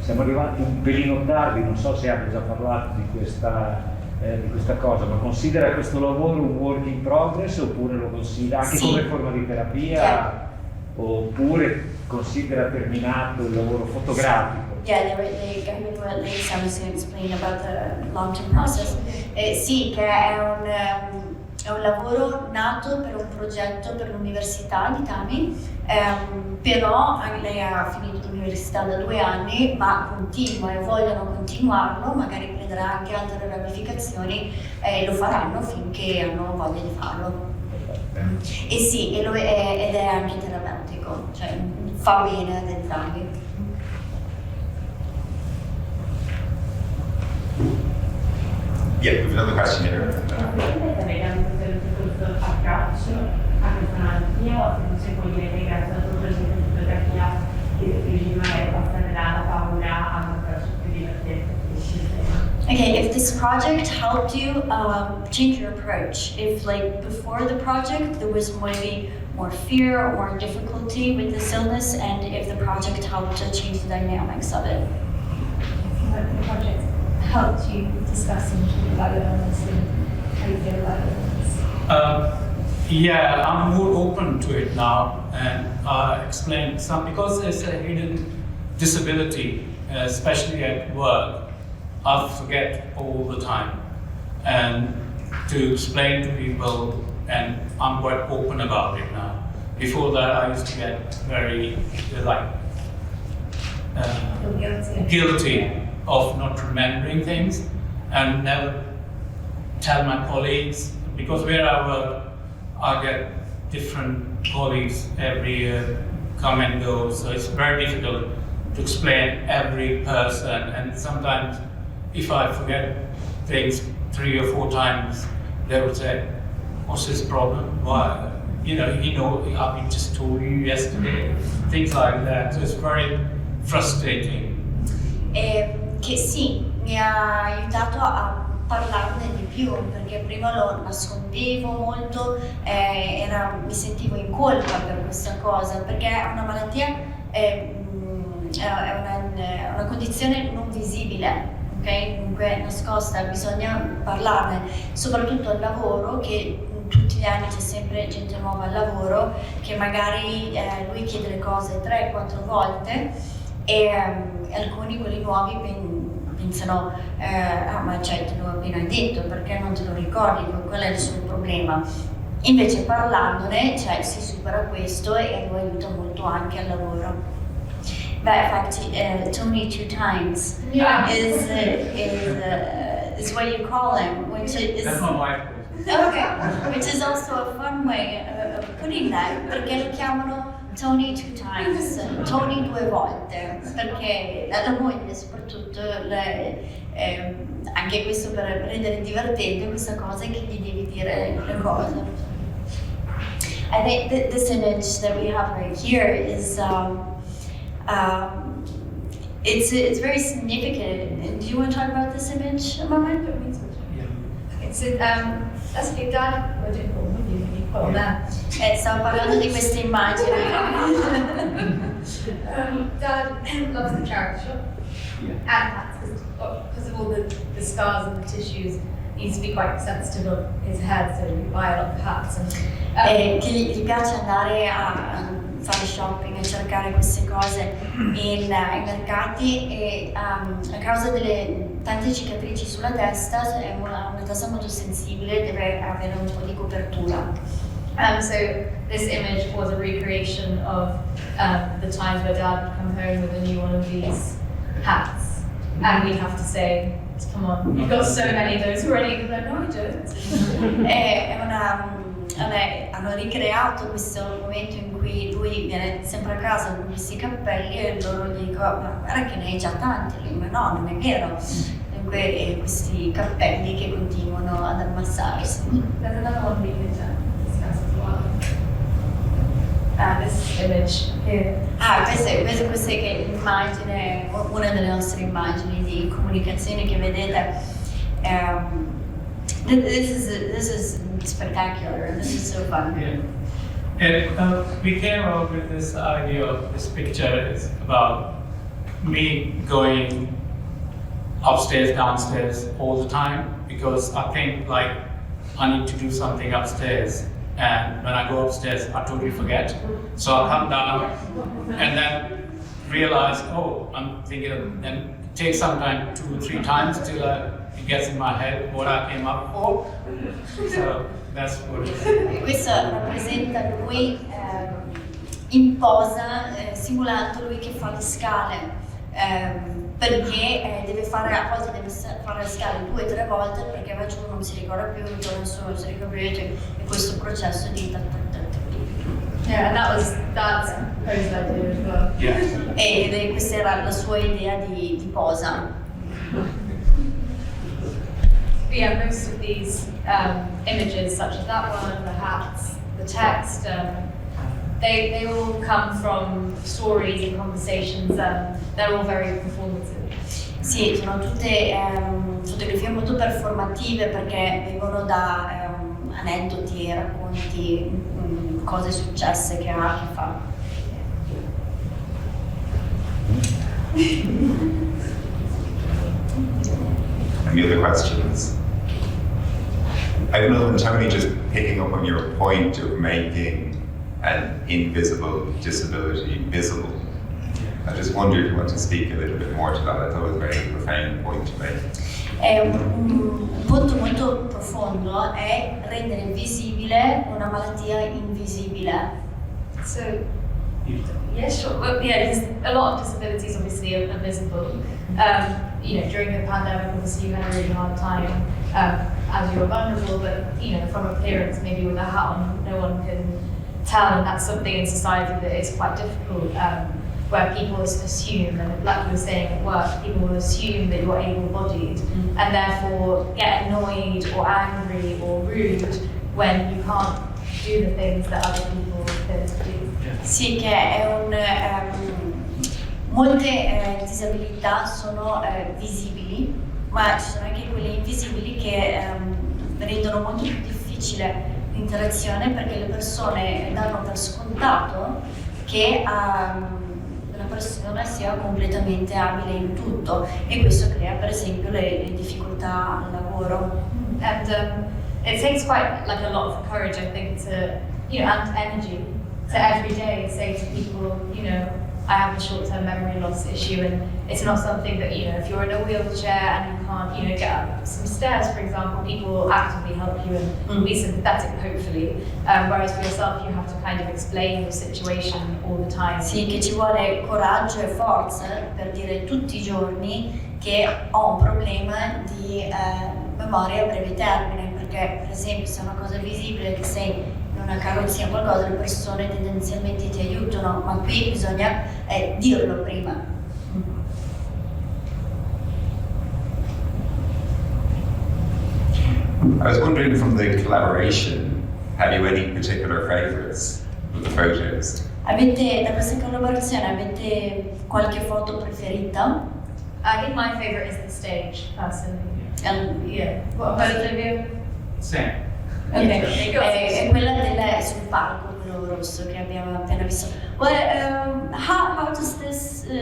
H: Siamo arrivati un pelino tardi, non so se avete già parlato di questa cosa, ma considera questo lavoro un work in progress oppure lo considera anche come forma di terapia, oppure considera terminato il lavoro fotografico?
B: Yeah, they gave me what Lisa was going to explain about the long-term process. Sì, che è un lavoro nato per un progetto per l'università di Tami, però lei ha finito l'università da 2 anni, ma continua e vogliono continuarlo, magari prenderà anche altre ramificazioni e lo faranno finché hanno voglia di farlo. E sì, ed è anche terapeutico, cioè fa bene ad entrambi.
C: Yeah, we have another question here.
I: Questo approccio a questa malattia, o se può dire che grazie alla tua progetto di fotografia riuscivi magari a passare dalla paura a un approccio più divertente.
B: Okay, if this project helped you change your approach, if like before the project there was maybe more fear or more difficulty with this illness, and if the project helped to change the dynamics of it.
D: The project helped you discuss and talk about your illness and how you feel about your illness?
E: Yeah, I'm more open to it now, and explain some, because it's a hidden disability, especially at work. I forget all the time, and to explain to people, and I'm quite open about it now. Before that, I used to get very guilty of not remembering things, and never tell my colleagues, because where I work, I get different colleagues every year, come and go, so it's very difficult to explain every person, and sometimes if I forget things 3 or 4 times, they would say, what's his problem? Why? I just told you yesterday, things like that, so it's very frustrating.
B: Che sì, mi ha aiutato a parlarne di più, perché prima lo nascondevo molto, mi sentivo in colpa per questa cosa, perché è una malattia, è una condizione non visibile, ok? Dunque nascosta, bisogna parlarne, soprattutto al lavoro, che tutti gli anni c'è sempre gente nuova al lavoro, che magari lui chiede le cose 3-4 volte, e alcuni, quelli nuovi, vengono iniziano ma cioè te l'ho appena detto, perché non te lo ricordi, qual è il suo problema? Invece parlandone, cioè, si supera questo e lo aiuta molto anche al lavoro. Beh, infatti, Tony 2 times is what you call him, which is...
E: That's my wife.
B: Okay, which is also a fun way of putting that, perché lo chiamano Tony 2 times, Tony 2 volte, perché la moglie soprattutto, anche questo per rendere divertente questa cosa è che gli devi dire le cose. I think this image that we have right here is it's very significant. Do you want to talk about this image a moment?
D: It's that's big dad.
B: Stavo parlando di questa immagine.
D: Dad loves the charity shop and hats because of all the scars and the tissues. He needs to be quite sensitive of his head, so we buy a lot of hats.
B: Che gli piace andare a fare shopping e cercare queste cose ai mercati e a causa delle tante cicatrici sulla testa è una testa molto sensibile, deve avere un po' di copertura.
D: So this image was a recreation of the times where Dad would come home with a new one of these hats, and we'd have to say, "Come on, you've got so many of those already." Like, no, I don't.
B: Hanno ricreato questo momento in cui lui viene sempre a casa con questi cappelli e loro gli dicono: ma guarda che ne hai già tanti. Lui, ma no, non è vero. Dunque questi cappelli che continuano ad ammassarsi.
D: There's another one we could discuss as well. This image here.
B: Questa è l'immagine, una delle nostre immagini di comunicazione che vedete. This is spectacular. This is so fun.
E: Yeah. And we came up with this idea of this picture is about me going upstairs, downstairs all the time because I think like I need to do something upstairs, and when I go upstairs I totally forget. So I come down and then realize, oh, I'm thinking of, and it takes sometimes 2 or 3 times till it gets in my head what I came up for. So that's what it is.
B: Questo rappresenta lui in posa, simulando lui che fa le scale, perché deve fare, a volte deve fare le scale 2 o 3 volte perché va giù, non si ricorda più, ritorna su, non si ricorda più, e questo processo di
D: Yeah, and that was Dad's pose idea as well.
E: Yeah.
B: E questa era la sua idea di posa.
D: But yeah, most of these images, such as that one, the hats, the text, they all come from stories and conversations. They're all very performative.
B: Sì, sono tutte fotografie molto performative perché vengono da aneddoti, racconti, cose successe che ha a che fare.
C: Any other questions? I don't know, Tami, just picking up on your point of making an invisible disability visible. I just wondered if you want to speak a little bit more to that. I thought it was a very profound point to make.
B: Un punto molto profondo è rendere visibile una malattia invisibile.
D: So, yeah, sure. Well, yeah, there's a lot of disabilities obviously are visible. During the pandemic, obviously you had a really hard time as you were vulnerable, but from appearance, maybe with a hat on, no one can tell, and that's something in society that is quite difficult. Where people assume, and like you were saying at work, people will assume that you're able-bodied and therefore get annoyed or angry or rude when you can't do the things that other people can do.
B: Sì, che è molte disabilità sono visibili, ma ci sono anche quelle invisibili che rendono molto più difficile l'interazione perché le persone danno per scontato che la persona sia completamente abile in tutto e questo crea per esempio le difficoltà al lavoro.
D: And it takes quite like a lot of courage, I think, to and energy to every day say to people, I have a short-term memory loss issue, and it's not something that, you know, if you're in a wheelchair and you can't, you know, get up some stairs, for example, people will actively help you and be sympathetic, hopefully. Whereas for yourself, you have to kind of explain your situation all the time.
B: Sì, che ci vuole coraggio e forza per dire tutti i giorni che ho un problema di memoria a breve termine, perché per esempio se è una cosa visibile che sei in una carrozzina o qualcosa, le persone tendenzialmente ti aiutano, ma qui bisogna dirlo prima.
C: I was wondering, from the collaboration, have you any particular favorites with the photos?
B: Da questa collaborazione avete qualche foto preferita?
D: I think my favorite is the stage, personally. Yeah. What about you?
E: Same.
B: Ok, è quella sul palco, quello rosso che abbiamo appena visto. Well, how does this? Do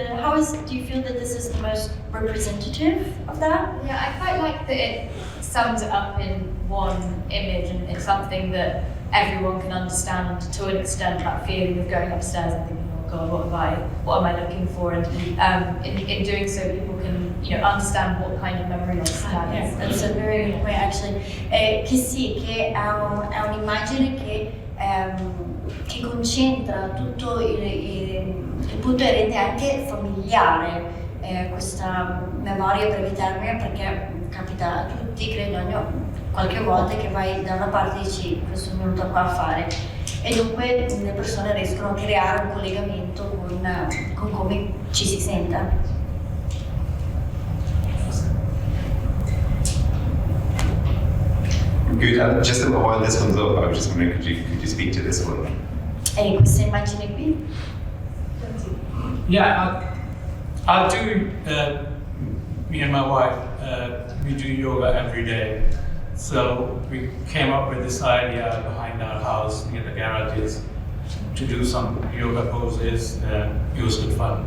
B: you feel that this is the most representative of that?
D: Yeah, I quite like that it sums it up in one image, and it's something that everyone can understand to an extent. That feeling of going upstairs and thinking, oh God, what am I looking for? And in doing so, people can, you know, understand what kind of memory loss that is.
B: That's a very good point, actually. Che sì, che è un'immagine che concentra tutto il punto e rende anche familiare questa memoria a breve termine, perché capita a tutti, credo, qualche volta che vai da una parte e dici questo sono venuto qua a fare, e dunque le persone riescono a creare un collegamento con come ci si sente.
C: Good. Just while this one's up, I was just wondering, could you speak to this one?
B: E questa immagine qui?
E: Yeah, I'll do, me and my wife, we do yoga every day. So we came up with this idea behind our house near the garages to do some yoga poses. It was good fun.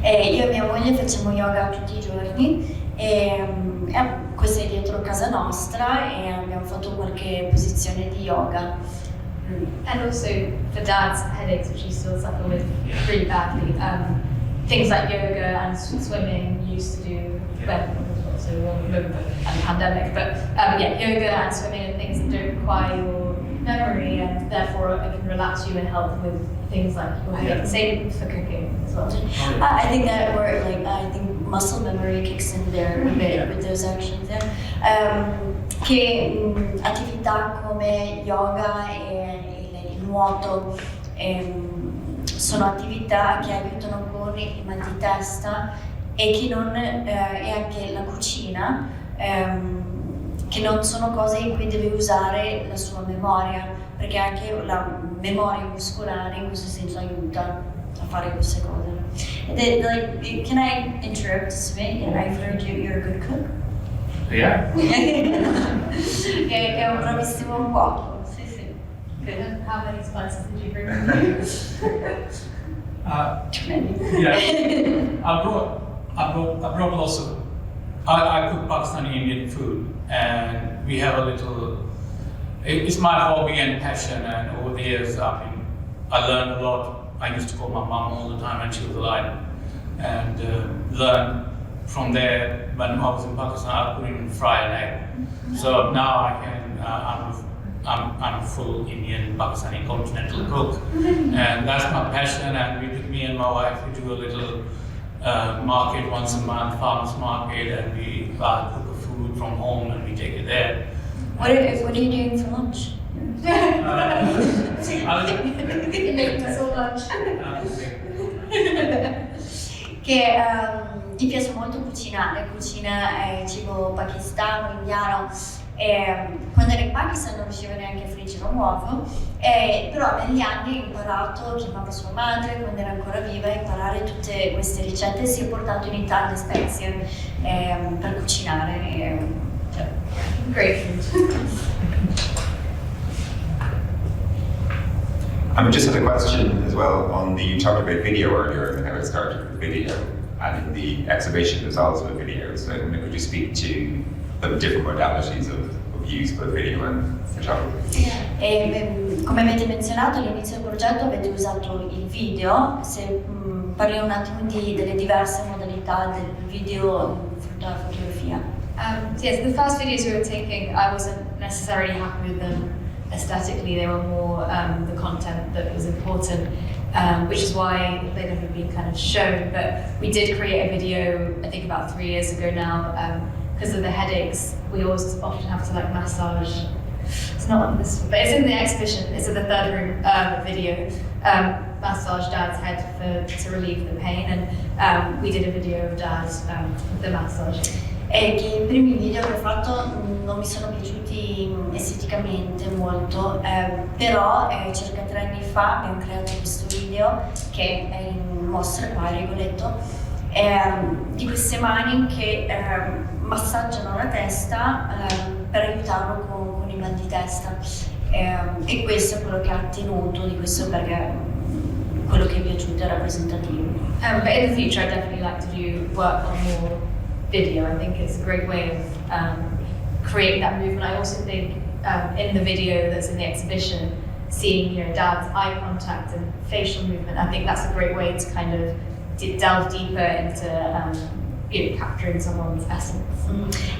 B: Io e mia moglie facciamo yoga tutti i giorni, e questa è dietro casa nostra e abbiamo fatto qualche posizione di yoga.
D: And also for Dad's headaches, which he still suffer with really badly, things like yoga and swimming used to do when so long ago, and pandemic, but yeah, yoga and swimming and things that don't require your memory, and therefore it can relax you and help with things like your headache. Same for cooking as well.
B: I think that I think muscle memory kicks in there a bit with those actions. Che attività come yoga e il nuoto sono attività che aiutano con il mal di testa e anche la cucina, che non sono cose in cui deve usare la sua memoria, perché anche la memoria muscolare in questo senso aiuta a fare queste cose. Can I interrupt, Sven? I've heard you're a good cook.
E: Yeah.
B: Che è un bravissimo cuoco. Sì.
D: Good. How many spices did you bring with you?
B: Too many.
E: Yeah. I brought lots of. I cook Pakistani Indian food, and we have a little. It's my hobby and passion, and over the years I learned a lot. I used to call my mom all the time when she was alive, and learn from there. When I was in Pakistan, I couldn't even fry an egg. So now I can. I'm a full Indian Pakistani continental cook, and that's my passion. And me and my wife, we do a little market once a month, farmers market, and we cook the food from home and we take it there.
B: What are you doing for lunch? Che gli piace molto cucinare, cucina cibo pakistano, indiano. Quando era in Pakistan non riusciva neanche a friggere un uovo, però negli anni ha imparato, chiamava sua madre quando era ancora viva, a imparare tutte queste ricette e si è portato in Italia spezie per cucinare.
D: Great.
C: I just had a question as well on you talked about video earlier and how it started with video, and in the exhibition there's also a video. So could you speak to the different modalities of use both video and photography?
B: Come avete menzionato all'inizio del progetto avete usato il video, parliamo un attimo delle diverse modalità del video della fotografia.
D: Yes, the first videos we were taking, I wasn't necessarily happy with them aesthetically. They were more the content that was important, which is why they never been kind of shown. But we did create a video, I think about 3 years ago now, because of the headaches. We always often have to like massage. It's not on this, but it's in the exhibition. It's in the third room video. Massage Dad's head to relieve the pain, and we did a video of Dad with the massage.
B: E che i primi video che ho fatto non mi sono piaciuti esteticamente molto, però circa 3 anni fa abbiamo creato questo video che è in mostra qua a Rigoletto, di queste mani che massaggiano la testa per aiutarlo con il mal di testa, e questo è quello che ha tenuto di questo, perché quello che mi è piaciuto è rappresentativo.
D: But in the future, I'd definitely like to do work on more video. I think it's a great way of creating that movement. I also think in the video that's in the exhibition, seeing Dad's eye contact and facial movement, I think that's a great way to kind of delve deeper into capturing someone's essence.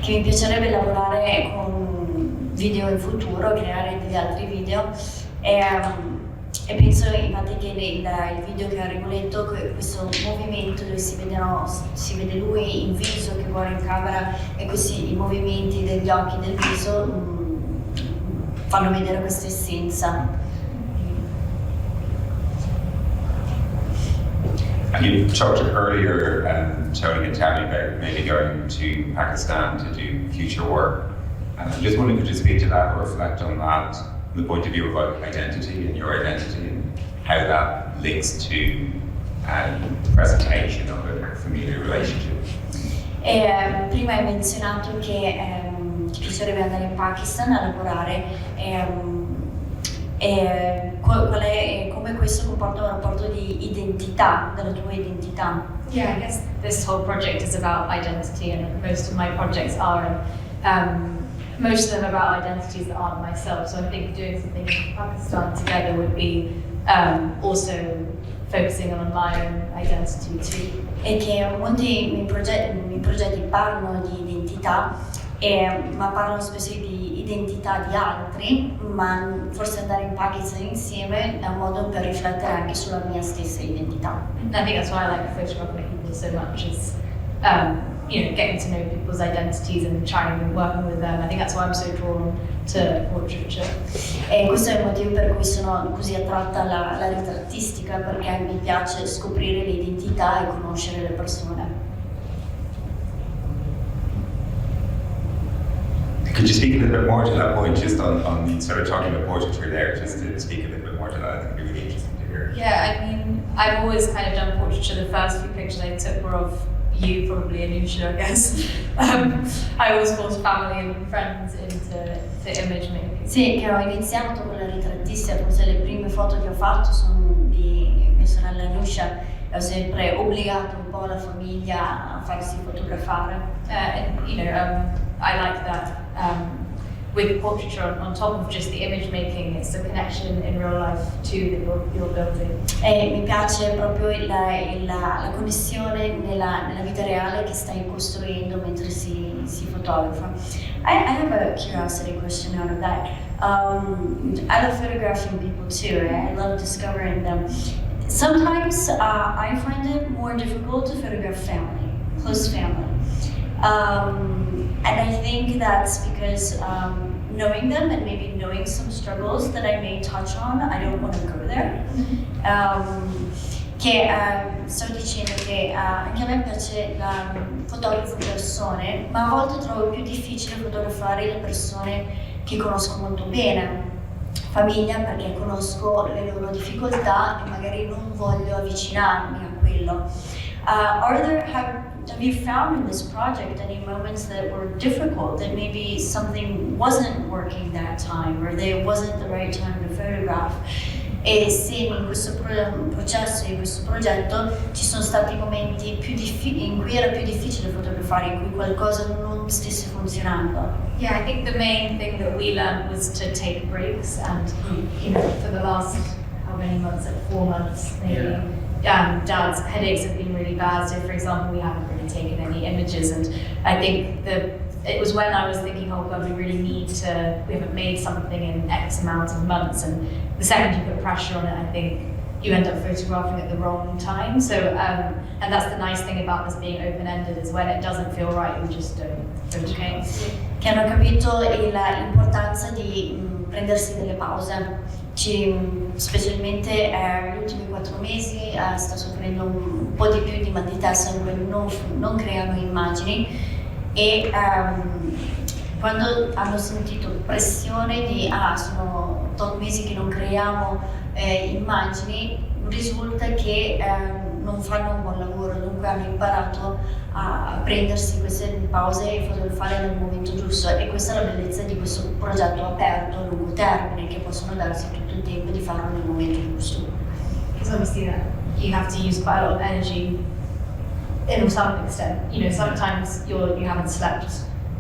B: Che mi piacerebbe lavorare con video in futuro, creare degli altri video, e penso infatti che il video che ha Rigoletto, questo movimento dove si vede lui in viso che guarda in camera, e questi i movimenti degli occhi, del viso fanno vedere questa essenza.
C: And you talked earlier, Tony and Tami, about maybe going to Pakistan to do future work. And I just wondering, could you speak to that or reflect on that from the point of view of identity and your identity, and how that links to the presentation of a familiar relationship?
B: Prima hai menzionato che ti piacerebbe andare in Pakistan a lavorare, come questo comporta un rapporto di identità, della tua identità.
D: Yeah, I guess this whole project is about identity, and most of my projects are, most of them about identities that aren't myself. So I think doing something in Pakistan together would be also focusing on my own identity too.
B: E che molti miei progetti parlano di identità, ma parlano spesso di identità di altri, ma forse andare in Pakistan insieme è un modo per riflettere anche sulla mia stessa identità.
D: I think that's why I like photographing people so much, is getting to know people's identities and trying and working with them. I think that's why I'm so drawn to portraiture.
B: E questo è il motivo per cui sono così attratta alla ritrattistica, perché mi piace scoprire le identità e conoscere le persone.
C: Could you speak a little bit more to that point, just on the sort of talking about portraiture there, just to speak a little bit more to that? I think it'd be really interesting to hear.
D: Yeah, I mean, I've always kind of done portraiture. The first few pictures I took were of you, probably Anusha, I guess. I always forced family and friends into image making.
B: Sì, che ho iniziato con la ritrattistica, forse le prime foto che ho fatto sono di mia sorella Anusha, e ho sempre obbligato un po' la famiglia a farsi fotografare.
D: I like that. With portraiture on top of just the image making, it's the connection in real life too that you're building.
B: E mi piace proprio la connessione nella vita reale che stai costruendo mentre si fotografa. I have a curiosity question out of that. I love photographing people too, I love discovering them. Sometimes I find it more difficult to photograph family, close family. And I think that's because knowing them and maybe knowing some struggles that I may touch on, I don't want to go there. Sto dicendo che anche a me piace fotografo persone, ma a volte trovo più difficile fotografare le persone che conosco molto bene. Famiglia, perché conosco le loro difficoltà e magari non voglio avvicinarmi a quello. Have you found in this project any moments that were difficult, that maybe something wasn't working that time, or there wasn't the right time to photograph? E se in questo processo, in questo progetto, ci sono stati momenti in cui era più difficile fotografare, in cui qualcosa non stesse funzionando?
D: Yeah, I think the main thing that we learned was to take breaks, and for the last how many months, like 4 months maybe. Dad's headaches have been really bad, so for example, we haven't really taken any images, and I think it was when I was thinking, oh God, we haven't made something in X amount of months, and the second you put pressure on it, I think you end up photographing at the wrong time. So, and that's the nice thing about this being open-ended, is when it doesn't feel right, we just don't photograph.
B: Che hanno capito l'importanza di prendersi delle pause. Specialmente negli ultimi 4 mesi sta soffrendo un po' di più di mal di testa, dove non creano immagini, e quando hanno sentito pressione di sono 8 mesi che non creiamo immagini, risulta che non fanno un buon lavoro, dunque hanno imparato a prendersi queste pause e fotografare nel momento giusto, e questa è la bellezza di questo progetto aperto a lungo termine, che possono darsi tutto il tempo di farlo nel momento giusto.
D: Because obviously you have to use quite a lot of energy in some extent. You know, sometimes you haven't slept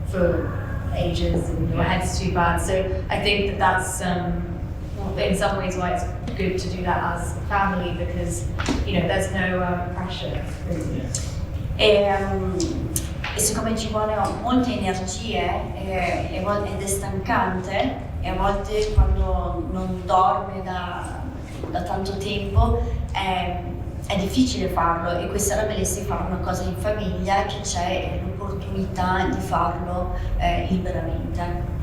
D: for ages and your head's too bad, so I think that's in some ways why it's good to do that as a family, because you know there's no pressure.
B: E siccome ci vogliono molte energie ed è stancante, e a volte quando non dorme da tanto tempo è difficile farlo, e questa è la bellezza di fare una cosa in famiglia, che c'è l'opportunità di farlo liberamente.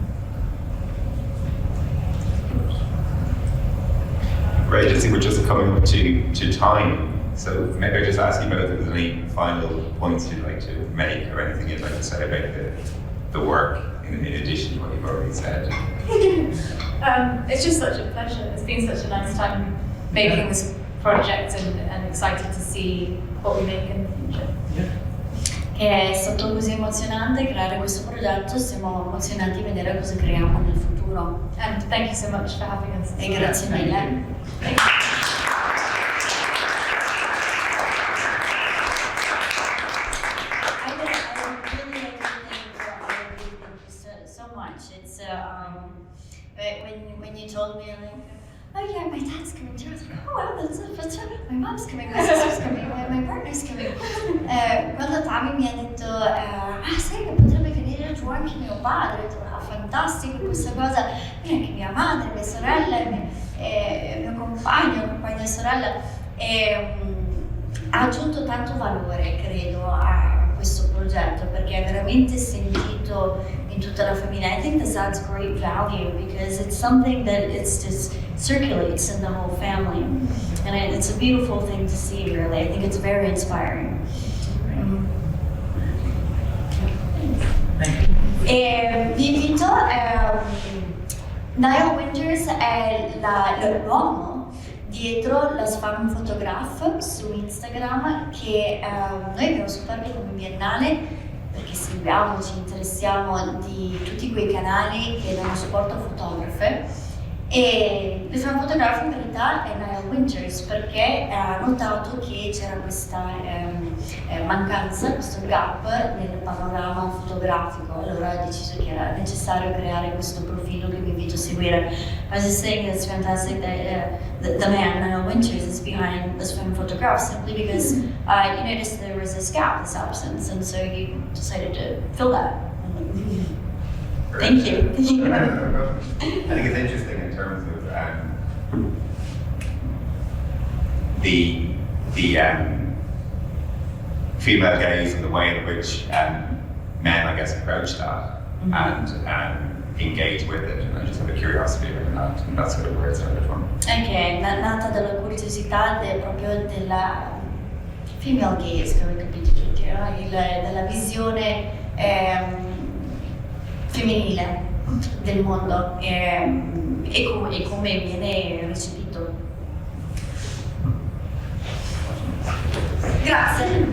C: Right, I think we're just coming up to time. So maybe I'll just ask you both if there's any final points you'd like to make, or anything you'd like to say about the work in addition to what you've already said.
D: It's just such a pleasure. It's been such a nice time making this project, and excited to see what we make in the future.
B: È stato così emozionante creare questo progetto, siamo emozionati di vedere cosa creiamo nel futuro.
D: And thank you so much for having us.
B: E grazie mille. It's when you told me, like, oh yeah, my dad's coming too. I was like, oh wow, that's my mom's coming, my sister's coming, my partner's coming. Quando Tami mi ha detto, sai che potrebbe venire giù anche mio padre, ho detto, fantastico questa cosa, e anche mia madre, mia sorella, mio compagno e sorella, ha aggiunto tanto valore, credo, a questo progetto, perché è veramente sentito in tutta la famiglia. I think this adds great value, because it's something that it's just circulates in the whole family, and it's a beautiful thing to see, really. I think it's very inspiring. Vi invito, Niall Winters è l'uomo dietro la Photograph su Instagram, che noi abbiamo scoperto come Biennale, perché seguiamo, ci interessiamo di tutti quei canali che danno supporto a fotografe, e la Photograph in verità è Niall Winters, perché ha notato che c'era questa mancanza, questo gap nel panorama fotografico, allora ha deciso che era necessario creare questo profilo che vi invito a seguire. I was just saying it's fantastic that the man, Niall Winters, is behind this Photograph, simply because you noticed there was this gap, this absence, and so you decided to fill that. Thank you.
C: I think it's interesting in terms of the female gaze and the way in which men, I guess, approach that and engage with it. And I just have a curiosity about that, and that's sort of where it started from.
B: È nata dalla curiosità proprio della female gaze, che avete capito tutti, della visione femminile del mondo, e come viene recepito. Grazie.